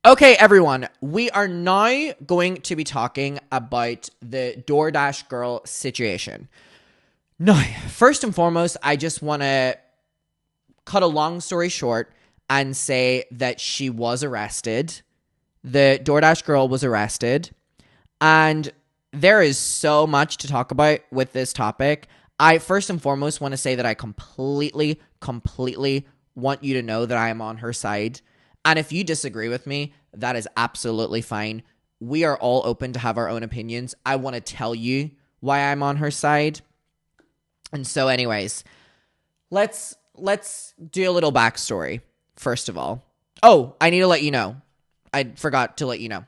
Okay, everyone, we are now going to be talking about the DoorDash girl situation. Now, first and foremost, I just want to cut a long story short and say that she was arrested. The DoorDash girl was arrested, and there is so much to talk about with this topic. I first and foremost want to say that I completely want you to know that I am on her side. And if you disagree with me, that is absolutely fine. We are all open to have our own opinions. I want to tell you why I'm on her side. And so anyways, let's do a little backstory, first of all. Oh, I need to let you know. I forgot to let you know.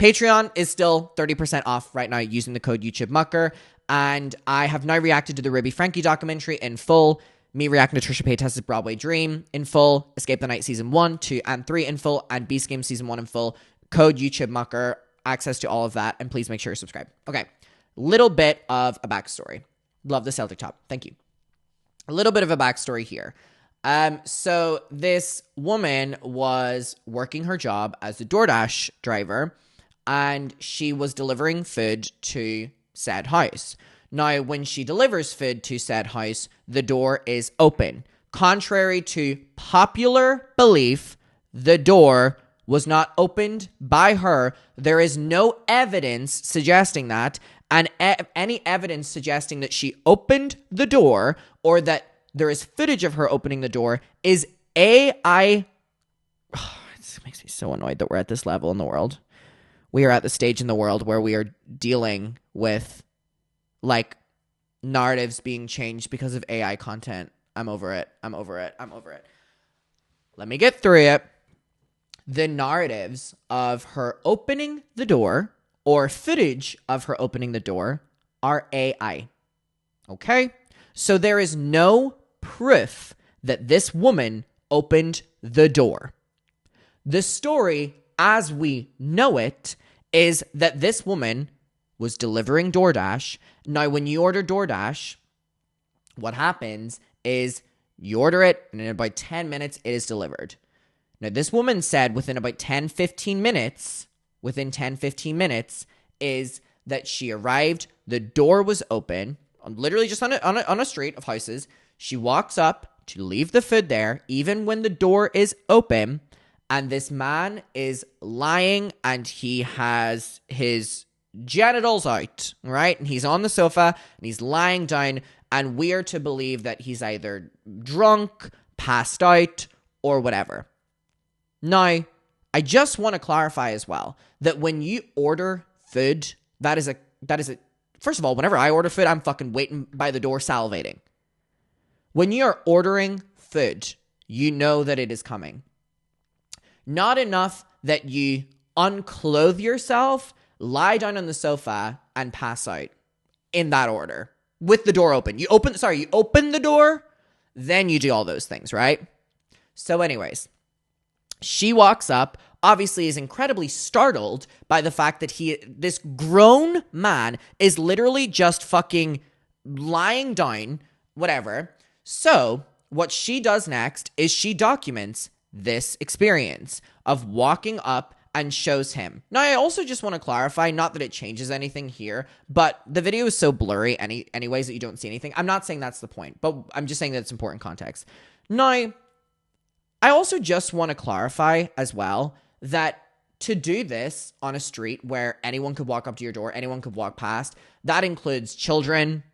Patreon is still 30% off right now using the code YouTubeMucker. And I have now reacted to the Ruby Frankie documentary in full. Me reacting to Trisha Paytas' Broadway Dream in full, Escape the Night Season 1, 2, and 3 in full, and Beast Games Season 1 in full. Code YouTubeMucker, access to all of that, and please make sure you subscribe. Okay, little bit of a backstory. Love the Celtic top. Thank you. A little bit of a backstory here. So this woman was working her job as a DoorDash driver, and she was delivering food to said house. Now, when she delivers food to said house, the door is open. Contrary to popular belief, the door was not opened by her. There is no evidence suggesting that, and any evidence suggesting that she opened the door or that there is footage of her opening the door is AI. It makes me so annoyed that we're at this level in the world. We are at the stage in the world where we are dealing with like narratives being changed because of AI content. I'm over it. Let me get through it. The narratives of her opening the door or footage of her opening the door are AI. Okay? So there is no proof that this woman opened the door. The story, as we know it, is that this woman was delivering DoorDash. Now, when you order DoorDash, what happens is you order it, and in about 10 minutes, it is delivered. Now, this woman said within about 10-15 minutes, is that she arrived, the door was open, literally just on a street of houses. She walks up to leave the food there, even when the door is open, and this man is lying, and he has his genitals out, right? And he's on the sofa and he's lying down, and we are to believe that he's either drunk, passed out, or whatever. Now, I just want to clarify as well that when you order food, that is a first of all, whenever I order food, I'm fucking waiting by the door salivating. When you are ordering food, you know that it is coming. Not enough that you unclothe yourself, lie down on the sofa, and pass out in that order with the door open. You open the door, then you do all those things, right? So anyways, she walks up, obviously is incredibly startled by the fact that this grown man is literally just fucking lying down, whatever. So what she does next is she documents this experience of walking up and shows him. Now, I also just want to clarify, not that it changes anything here, but the video is so blurry anyways that you don't see anything. I'm not saying that's the point, but I'm just saying that it's important context. Now, I also just want to clarify as well that to do this on a street where anyone could walk up to your door, anyone could walk past, that includes children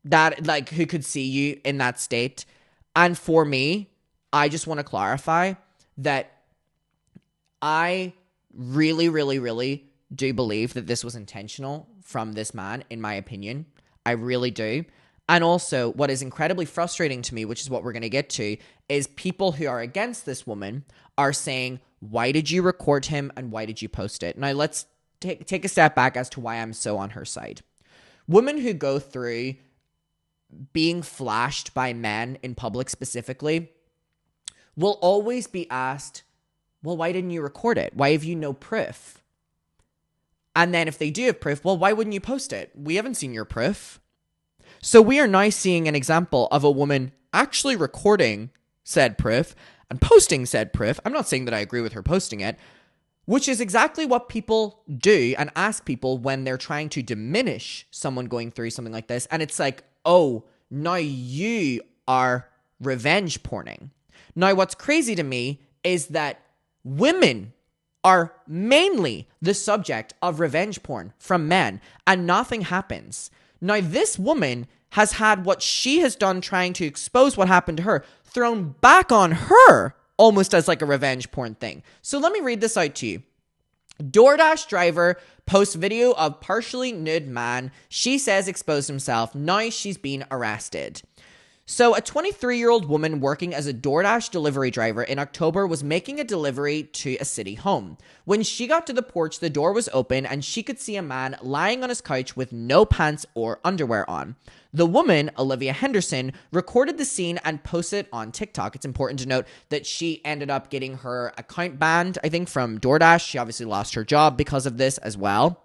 that like who could see you in that state. And for me, I just want to clarify that I really do believe that this was intentional from this man, in my opinion. I really do. And also, what is incredibly frustrating to me, which is what we're going to get to, is people who are against this woman are saying, why did you record him and why did you post it? Now, let's take a step back as to why I'm so on her side. Women who go through being flashed by men in public specifically will always be asked, well, why didn't you record it? Why have you no proof? And then if they do have proof, well, why wouldn't you post it? We haven't seen your proof. So we are now seeing an example of a woman actually recording said proof and posting said proof. I'm not saying that I agree with her posting it, which is exactly what people do and ask people when they're trying to diminish someone going through something like this. And it's like, oh, now you are revenge porning. Now, what's crazy to me is that women are mainly the subject of revenge porn from men, and nothing happens. Now, this woman has had what she has done trying to expose what happened to her thrown back on her almost as like a revenge porn thing. So let me read this out to you. DoorDash driver posts video of partially nude man she says exposed himself. Now she's been arrested. So a 23-year-old woman working as a DoorDash delivery driver in October was making a delivery to a city home. When she got to the porch, the door was open and she could see a man lying on his couch with no pants or underwear on. The woman, Olivia Henderson, recorded the scene and posted it on TikTok. It's important to note that she ended up getting her account banned, I think, from DoorDash. She obviously lost her job because of this as well.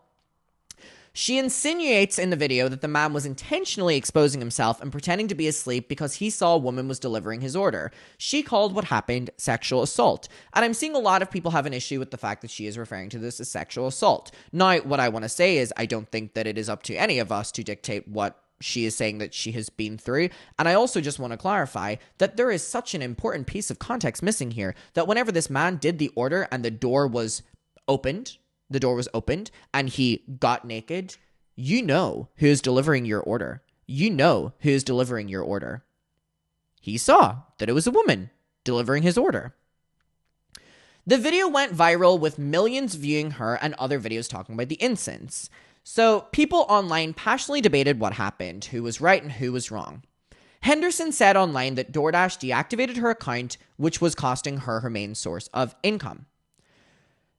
She insinuates in the video that the man was intentionally exposing himself and pretending to be asleep because he saw a woman was delivering his order. She called what happened sexual assault. And I'm seeing a lot of people have an issue with the fact that she is referring to this as sexual assault. Now, what I want to say is I don't think that it is up to any of us to dictate what she is saying that she has been through. And I also just want to clarify that there is such an important piece of context missing here that whenever this man did the order and the door was opened and he got naked, you know who's delivering your order. You know who's delivering your order. He saw that it was a woman delivering his order. The video went viral with millions viewing her and other videos talking about the incidents. So people online passionately debated what happened, who was right and who was wrong. Henderson said online that DoorDash deactivated her account, which was costing her her main source of income.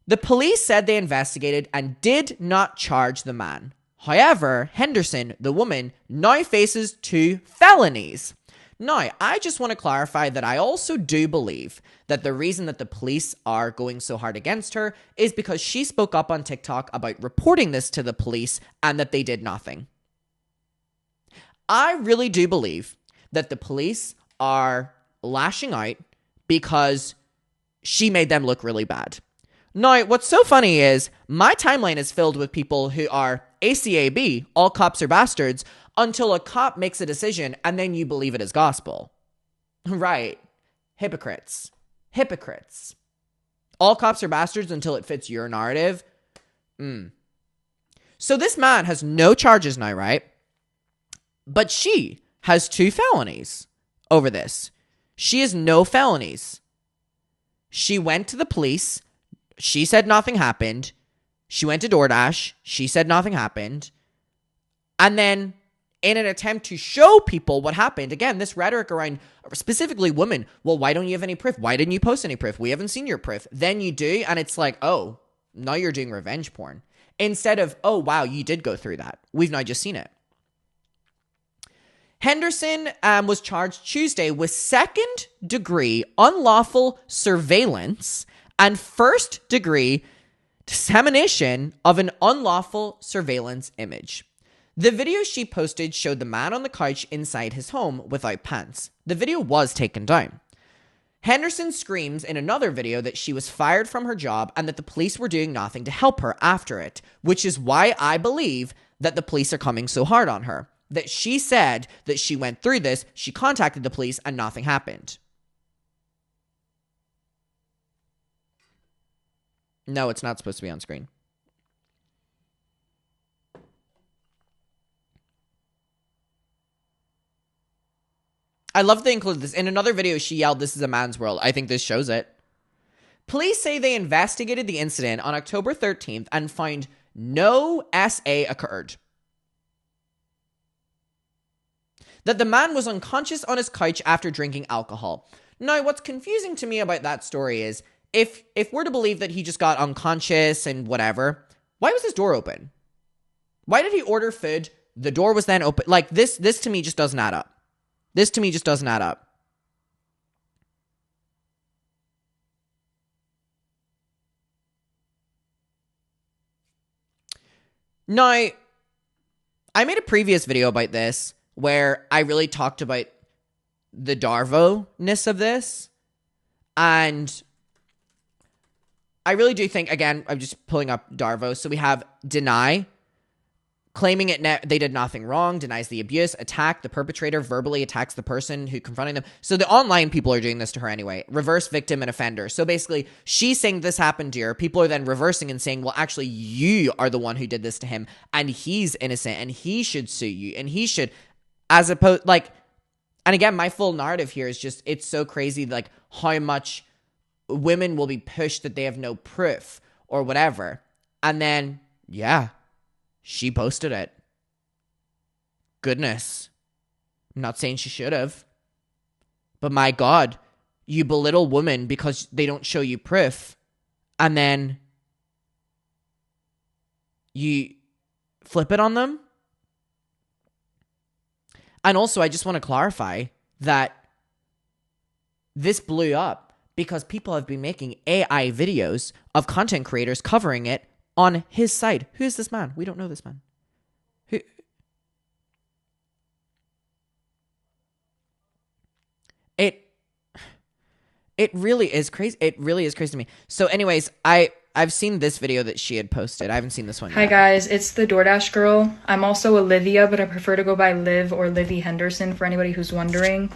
The police said they investigated and did not charge the man. However, Henderson, the woman, now faces 2 felonies. Now, I just want to clarify that I also do believe that the reason that the police are going so hard against her is because she spoke up on TikTok about reporting this to the police and that they did nothing. I really do believe that the police are lashing out because she made them look really bad. Now, what's so funny is my timeline is filled with people who are ACAB, all cops are bastards, until a cop makes a decision and then you believe it is gospel. Right. Hypocrites. Hypocrites. All cops are bastards until it fits your narrative. So this man has no charges now, right? But she has 2 felonies over this. She has no felonies. She went to the police. She said nothing happened. She went to DoorDash. She said nothing happened. And then in an attempt to show people what happened, again, this rhetoric around specifically women, well, why don't you have any proof? Why didn't you post any proof? We haven't seen your proof. Then you do, and it's like, oh, now you're doing revenge porn. Instead of, oh, wow, you did go through that. We've now just seen it. Henderson was charged Tuesday with second-degree unlawful surveillance and first-degree dissemination of an unlawful surveillance image. The video she posted showed the man on the couch inside his home without pants. The video was taken down. Henderson screams in another video that she was fired from her job and that the police were doing nothing to help her after it, which is why I believe that the police are coming so hard on her. That she said that she went through this, she contacted the police, and nothing happened. No, it's not supposed to be on screen. I love they included this. In another video, she yelled, "This is a man's world." I think this shows it. Police say they investigated the incident on October 13th and found no SA occurred. That the man was unconscious on his couch after drinking alcohol. Now, what's confusing to me about that story is, if we're to believe that he just got unconscious and whatever, why was his door open? Why did he order food? The door was then open. Like, this to me just doesn't add up. This to me just doesn't add up. Now, I made a previous video about this where I really talked about the Darvo-ness of this. And I really do think, again, I'm just pulling up Darvo. So we have deny, claiming they did nothing wrong, denies the abuse, attack, the perpetrator verbally attacks the person who confronting them. So the online people are doing this to her anyway. Reverse victim and offender. So basically, she's saying this happened to her. People are then reversing and saying, well, actually, you are the one who did this to him, and he's innocent, and he should sue you, and he should, as opposed, like, and again, my full narrative here is just, it's so crazy, like, how much women will be pushed that they have no proof or whatever. And then, yeah, she posted it. Goodness. I'm not saying she should have. But my God, you belittle women because they don't show you proof. And then you flip it on them. And also, I just want to clarify that this blew up because people have been making AI videos of content creators covering it on his side. Who is this man? We don't know this man. Who? It really is crazy. It really is crazy to me. So anyways, I've seen this video that she had posted. I haven't seen this one yet. Hi guys, it's the DoorDash girl. I'm also Olivia, but I prefer to go by Liv or Livy Henderson for anybody who's wondering.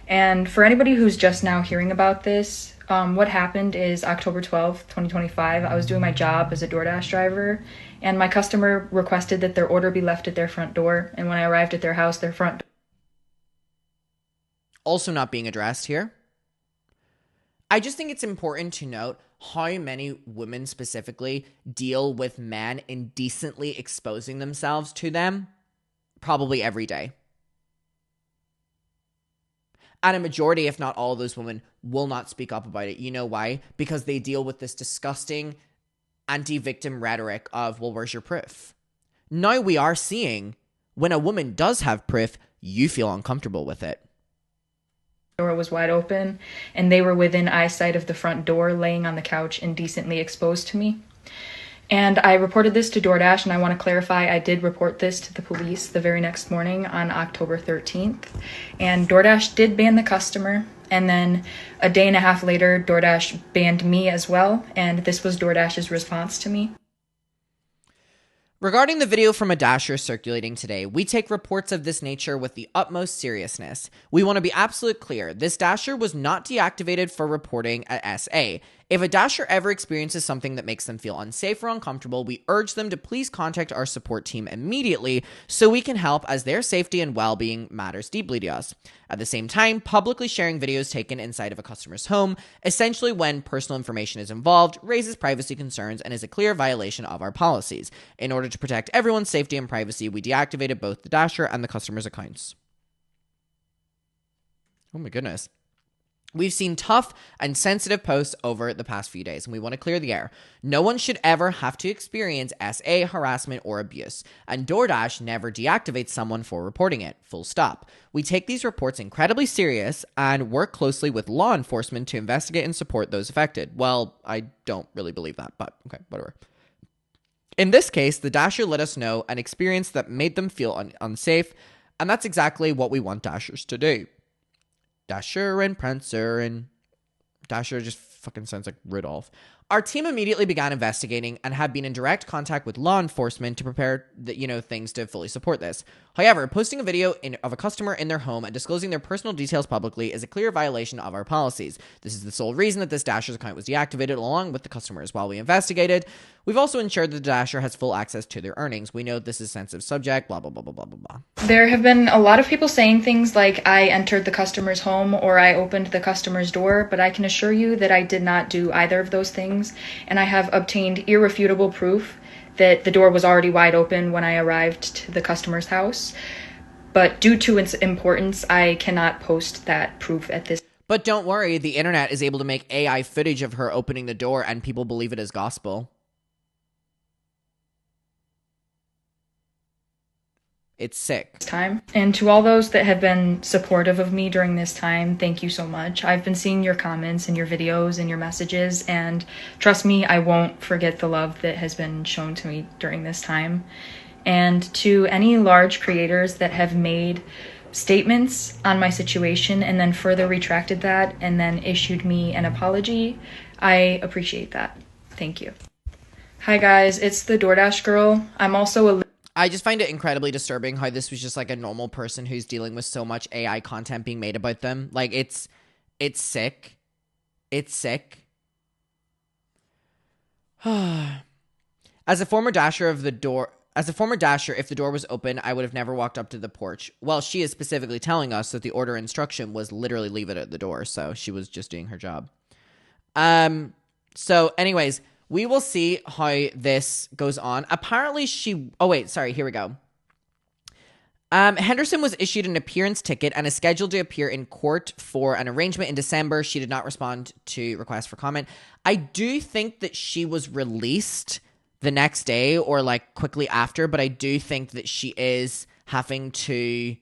And for anybody who's just now hearing about this, what happened is October 12th, 2025, I was doing my job as a DoorDash driver, and my customer requested that their order be left at their front door. And when I arrived at their house, their front door also not being addressed here. I just think it's important to note how many women specifically deal with men indecently exposing themselves to them probably every day. And a majority, if not all of those women, will not speak up about it. You know why? Because they deal with this disgusting anti-victim rhetoric of, well, where's your proof? Now we are seeing when a woman does have proof, you feel uncomfortable with it. door was wide open, and they were within eyesight of the front door, laying on the couch indecently exposed to me. And I reported this to DoorDash, and I want to clarify, I did report this to the police the very next morning on October 13th. And DoorDash did ban the customer, and then a day and a half later, DoorDash banned me as well, and this was DoorDash's response to me. Regarding the video from a Dasher circulating today, we take reports of this nature with the utmost seriousness. We want to be absolutely clear, this Dasher was not deactivated for reporting at SA. If a Dasher ever experiences something that makes them feel unsafe or uncomfortable, we urge them to please contact our support team immediately so we can help, as their safety and well-being matters deeply to us. At the same time, publicly sharing videos taken inside of a customer's home, essentially when personal information is involved, raises privacy concerns and is a clear violation of our policies. In order to protect everyone's safety and privacy, we deactivated both the Dasher and the customer's accounts. Oh my goodness. We've seen tough and sensitive posts over the past few days, and we want to clear the air. No one should ever have to experience SA, harassment, or abuse, and DoorDash never deactivates someone for reporting it, full stop. We take these reports incredibly serious and work closely with law enforcement to investigate and support those affected. Well, I don't really believe that, but okay, whatever. In this case, the Dasher let us know an experience that made them feel unsafe, and that's exactly what we want Dashers to do. Dasher and Prancer and Dasher just fucking sounds like Rudolph. Our team immediately began investigating and have been in direct contact with law enforcement to prepare things to fully support this. However, posting a video of a customer in their home and disclosing their personal details publicly is a clear violation of our policies. This is the sole reason that this Dasher's account was deactivated along with the customers. While we investigated, we've also ensured that the Dasher has full access to their earnings. We know this is a sensitive subject, blah, blah, blah, blah, blah, blah, blah. There have been a lot of people saying things like I entered the customer's home or I opened the customer's door, but I can assure you that I did not do either of those things. And I have obtained irrefutable proof that the door was already wide open when I arrived to the customer's house. But due to its importance, I cannot post that proof at this. But don't worry, the internet is able to make AI footage of her opening the door and people believe it as gospel. It's sick. Time. And to all those that have been supportive of me during this time, thank you so much. I've been seeing your comments and your videos and your messages, and trust me, I won't forget the love that has been shown to me during this time. And to any large creators that have made statements on my situation and then further retracted that and then issued me an apology, I appreciate that. Thank you. Hi guys, it's the DoorDash girl. I'm also a I just find it incredibly disturbing how this was just like a normal person who's dealing with so much AI content being made about them. Like it's sick. It's sick. As a former dasher, if the door was open, I would have never walked up to the porch. Well, she is specifically telling us that the order instruction was literally leave it at the door, so she was just doing her job. So anyways, we will see how this goes on. Apparently here we go. Henderson was issued an appearance ticket and is scheduled to appear in court for an arraignment in December. She did not respond to requests for comment. I do think that she was released the next day or like quickly after, but I do think that she is having to,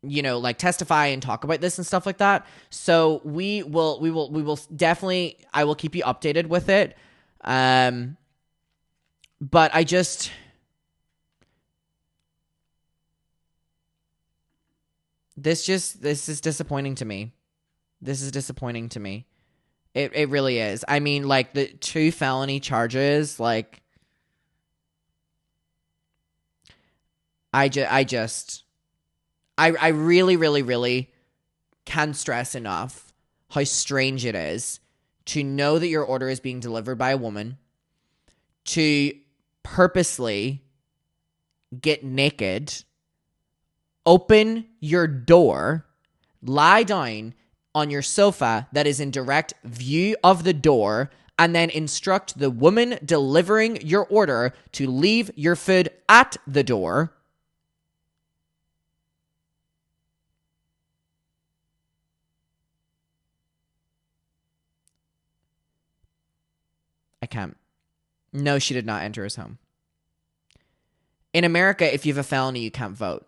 like testify and talk about this and stuff like that. So we will definitely, I will keep you updated with it. But this is disappointing to me. This is disappointing to me. It really is. I mean, like, the 2 felony charges, like, I really, really, really can't stress enough how strange it is to know that your order is being delivered by a woman, to purposely get naked, open your door, lie down on your sofa that is in direct view of the door, and then instruct the woman delivering your order to leave your food at the door. I can't. No, she did not enter his home. In America, if you have a felony, you can't vote.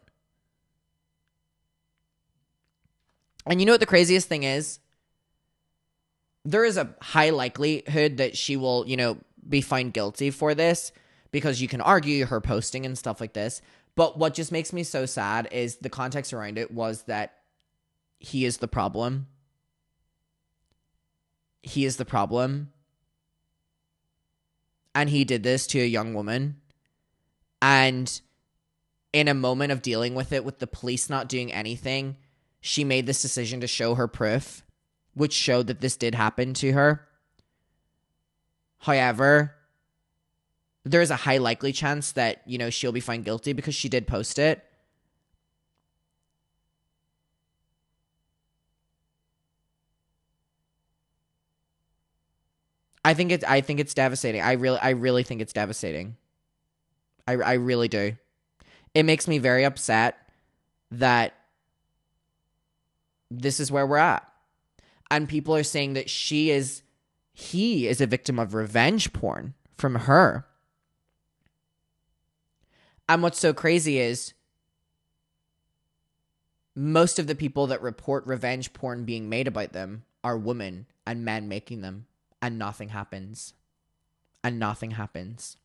And you know what the craziest thing is? There is a high likelihood that she will, be found guilty for this because you can argue her posting and stuff like this. But what just makes me so sad is the context around it was that he is the problem. He is the problem. And he did this to a young woman. And in a moment of dealing with it, with the police not doing anything, she made this decision to show her proof, which showed that this did happen to her. However, there is a high likely chance that, she'll be found guilty because she did post it. I think it's devastating. I really think it's devastating. I really do. It makes me very upset that this is where we're at. And people are saying that he is a victim of revenge porn from her. And what's so crazy is most of the people that report revenge porn being made about them are women and men making them, and nothing happens. And nothing happens.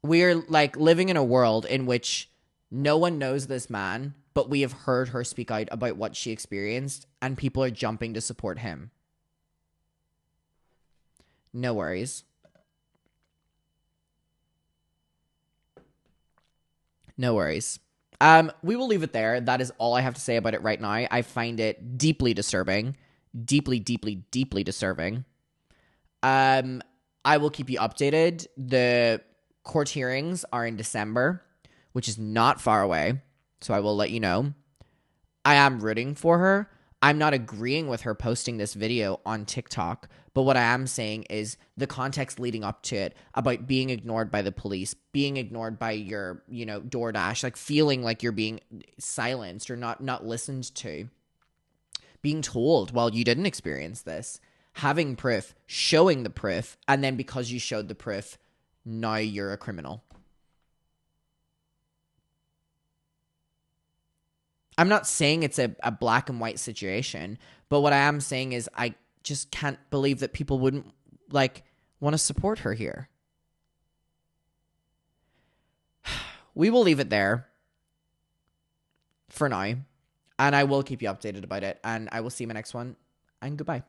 We're like living in a world in which no one knows this man, but we have heard her speak out about what she experienced, and people are jumping to support him. No worries. No worries. We will leave it there. That is all I have to say about it right now. I find it deeply disturbing. Deeply, deeply, deeply disturbing. I will keep you updated. The court hearings are in December, which is not far away, so I will let you know. I am rooting for her. I'm not agreeing with her posting this video on TikTok, but what I am saying is the context leading up to it about being ignored by the police, being ignored by your, DoorDash, like feeling like you're being silenced or not listened to, being told, well, you didn't experience this, having proof, showing the proof, and then because you showed the proof, now you're a criminal. I'm not saying it's a black and white situation, but what I am saying is just can't believe that people wouldn't like want to support her here. We will leave it there for now, and I will keep you updated about it, and I will see you in my next one, and goodbye.